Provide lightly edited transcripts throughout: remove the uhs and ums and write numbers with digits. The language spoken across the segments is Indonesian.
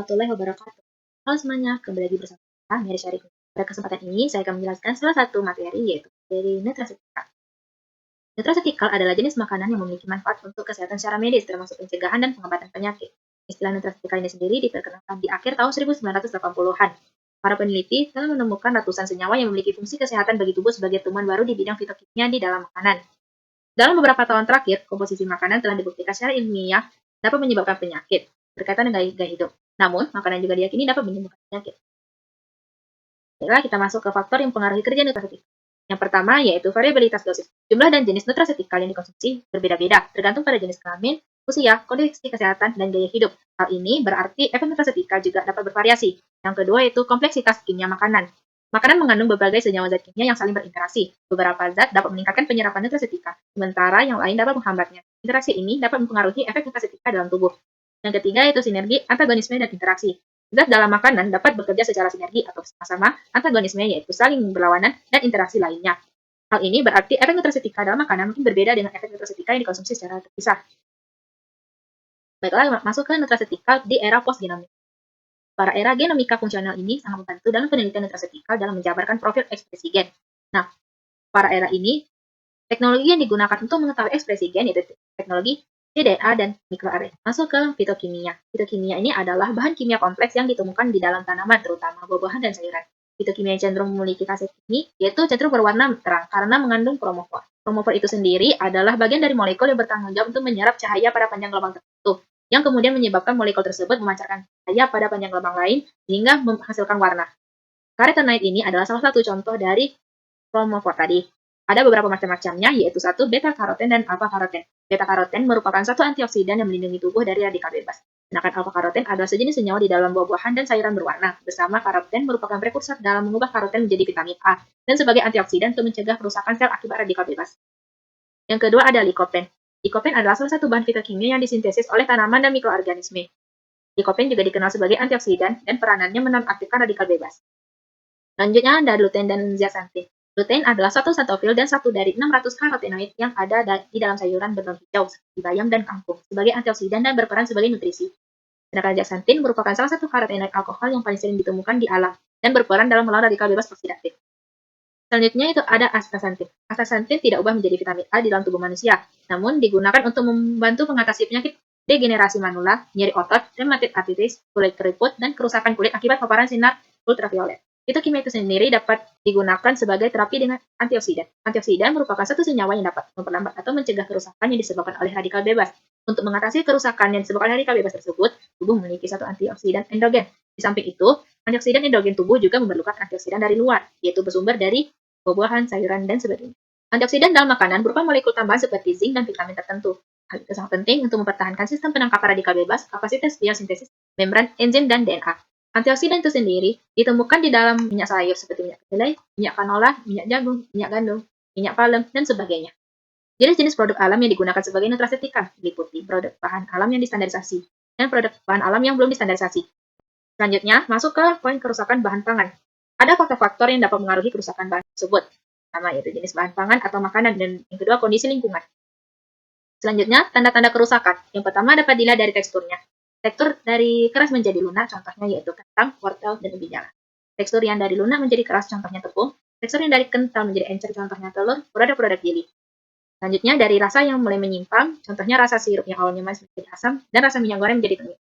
warahmatullahi wabarakatuh. Halo semuanya, kembali lagi bersama saya, Mary Syarif. Pada kesempatan ini, saya akan menjelaskan salah satu materi, yaitu materi nutrasetika. Nutrasetikal adalah jenis makanan yang memiliki manfaat untuk kesehatan secara medis, termasuk pencegahan dan pengobatan penyakit. Istilah nutrasetikal ini sendiri diperkenalkan di akhir tahun 1980-an. Para peneliti telah menemukan ratusan senyawa yang memiliki fungsi kesehatan bagi tubuh sebagai temuan baru di bidang fitokimia di dalam makanan. Dalam beberapa tahun terakhir, komposisi makanan telah dibuktikan secara ilmiah dapat menyebabkan penyakit berkaitan dengan gaya hidup. Namun, makanan juga diyakini dapat menyembuhkan penyakit. Baiklah, kita masuk ke faktor yang mempengaruhi kerja nutrasetikal. Yang pertama yaitu variabilitas dosis. Jumlah dan jenis nutrasetikal yang dikonsumsi berbeda-beda, tergantung pada jenis kelamin, usia, kondisi kesehatan, dan gaya hidup. Hal ini berarti efek nutrasetikal juga dapat bervariasi. Yang kedua yaitu kompleksitas kimia makanan. Makanan mengandung berbagai senyawa zat kimia yang saling berinteraksi. Beberapa zat dapat meningkatkan penyerapan nutrasetika, sementara yang lain dapat menghambatnya. Interaksi ini dapat mempengaruhi efek nutrasetika dalam tubuh. Yang ketiga yaitu sinergi, antagonisme, dan interaksi. Zat dalam makanan dapat bekerja secara sinergi atau sama-sama, antagonisme yaitu saling berlawanan, dan interaksi lainnya. Hal ini berarti efek nutrasetika dalam makanan mungkin berbeda dengan efek nutrasetika yang dikonsumsi secara terpisah. Baiklah, masuk ke nutrasetika di era postgenomik. Para era genomika fungsional ini sangat membantu dalam penelitian nutrasetikal dalam menjabarkan profil ekspresi gen. Nah, pada era ini, teknologi yang digunakan untuk mengetahui ekspresi gen yaitu teknologi cDNA dan mikroRNA. Masuk ke fitokimia. Fitokimia ini adalah bahan kimia kompleks yang ditemukan di dalam tanaman, terutama buah-buahan dan sayuran. Fitokimia yang cenderung memiliki khasiat ini, yaitu cenderung berwarna terang karena mengandung kromofor. Kromofor itu sendiri adalah bagian dari molekul yang bertanggung jawab untuk menyerap cahaya pada panjang gelombang tertentu, yang kemudian menyebabkan molekul tersebut memancarkan cahaya pada panjang gelombang lain sehingga menghasilkan warna. Carotenoid ini adalah salah satu contoh dari kromofor tadi. Ada beberapa macam-macamnya, yaitu satu beta-karoten dan alfa-karoten. Beta-karoten merupakan satu antioksidan yang melindungi tubuh dari radikal bebas. Sedangkan alfa-karoten adalah sejenis senyawa di dalam buah-buahan dan sayuran berwarna. Bersama karoten merupakan prekursor dalam mengubah karoten menjadi vitamin A dan sebagai antioksidan untuk mencegah kerusakan sel akibat radikal bebas. Yang kedua ada likopen. Likopen adalah salah satu bahan fitokimia yang disintesis oleh tanaman dan mikroorganisme. Likopen juga dikenal sebagai antioksidan dan peranannya menonaktifkan radikal bebas. Selanjutnya ada lutein dan zeaxanthin. Lutein adalah satu santofil dan satu dari 600 karotenoid yang ada di dalam sayuran berdaun hijau seperti bayam dan kangkung sebagai antioksidan dan berperan sebagai nutrisi. Sedangkan zeaxanthin merupakan salah satu karotenoid alkohol yang paling sering ditemukan di alam dan berperan dalam melawan radikal bebas oksidatif. Selanjutnya itu ada astaxanthin. Astaxanthin tidak ubah menjadi vitamin A di dalam tubuh manusia, namun digunakan untuk membantu mengatasi penyakit degenerasi manula, nyeri otot, rheumatoid arthritis, kulit keriput, dan kerusakan kulit akibat paparan sinar ultraviolet. Fitokimia itu sendiri dapat digunakan sebagai terapi dengan antioksidan. Antioksidan merupakan satu senyawa yang dapat memperlambat atau mencegah kerusakan yang disebabkan oleh radikal bebas. Untuk mengatasi kerusakan yang disebabkan oleh radikal bebas tersebut, tubuh memiliki satu antioksidan endogen. Di samping itu, antioksidan endogen tubuh juga memerlukan antioksidan dari luar, yaitu bersumber dari buah-buahan, sayuran, dan sebagainya. Antioksidan dalam makanan berupa molekul tambahan seperti zinc dan vitamin tertentu. Hal itu sangat penting untuk mempertahankan sistem penangkapan radikal bebas, kapasitas biosintesis, membran, enzim, dan DNA. Antioksidan itu sendiri ditemukan di dalam minyak sayur seperti minyak kedelai, minyak canola, minyak jagung, minyak gandum, minyak palem, dan sebagainya. Jenis-jenis produk alam yang digunakan sebagai nutrasetika meliputi produk bahan alam yang distandarisasi dan produk bahan alam yang belum distandarisasi. Selanjutnya, masuk ke poin kerusakan bahan pangan. Ada faktor-faktor yang dapat mengaruhi kerusakan bahan tersebut. Pertama yaitu jenis bahan pangan atau makanan, dan yang kedua kondisi lingkungan. Selanjutnya, tanda-tanda kerusakan. Yang pertama dapat dilihat dari teksturnya. Tekstur dari keras menjadi lunak, contohnya yaitu kentang, wortel, dan ubi jalan. Tekstur yang dari lunak menjadi keras, contohnya tepung. Tekstur yang dari kental menjadi encer, contohnya telur, produk-produk giling. Selanjutnya, dari rasa yang mulai menyimpang, contohnya rasa sirup yang awalnya manis menjadi asam, dan rasa minyak goreng menjadi tengik.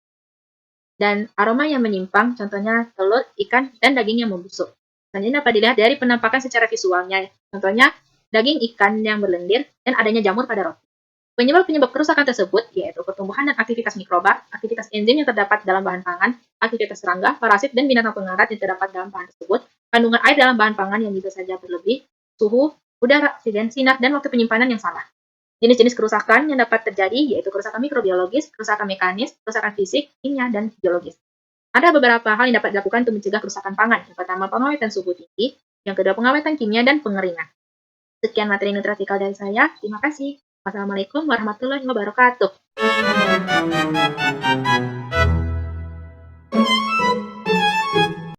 Dan aroma yang menyimpang, contohnya telur, ikan, dan daging yang membusuk. Selanjutnya dapat dilihat dari penampakan secara visualnya, contohnya daging ikan yang berlendir, dan adanya jamur pada roti. Penyebab-penyebab kerusakan tersebut yaitu pertumbuhan dan aktivitas mikroba, aktivitas enzim yang terdapat dalam bahan pangan, aktivitas serangga, parasit, dan binatang pengarat yang terdapat dalam bahan tersebut, kandungan air dalam bahan pangan yang bisa saja berlebih, suhu, udara, oksigen, sinar, dan waktu penyimpanan yang salah. Jenis-jenis kerusakan yang dapat terjadi yaitu kerusakan mikrobiologis, kerusakan mekanis, kerusakan fisik, kimia, dan biologis. Ada beberapa hal yang dapat dilakukan untuk mencegah kerusakan pangan. Yang pertama, pengawetan suhu tinggi. Yang kedua, pengawetan kimia dan pengeringan. Sekian materi nutrasikal dari saya. Terima kasih. Wassalamualaikum warahmatullahi wabarakatuh.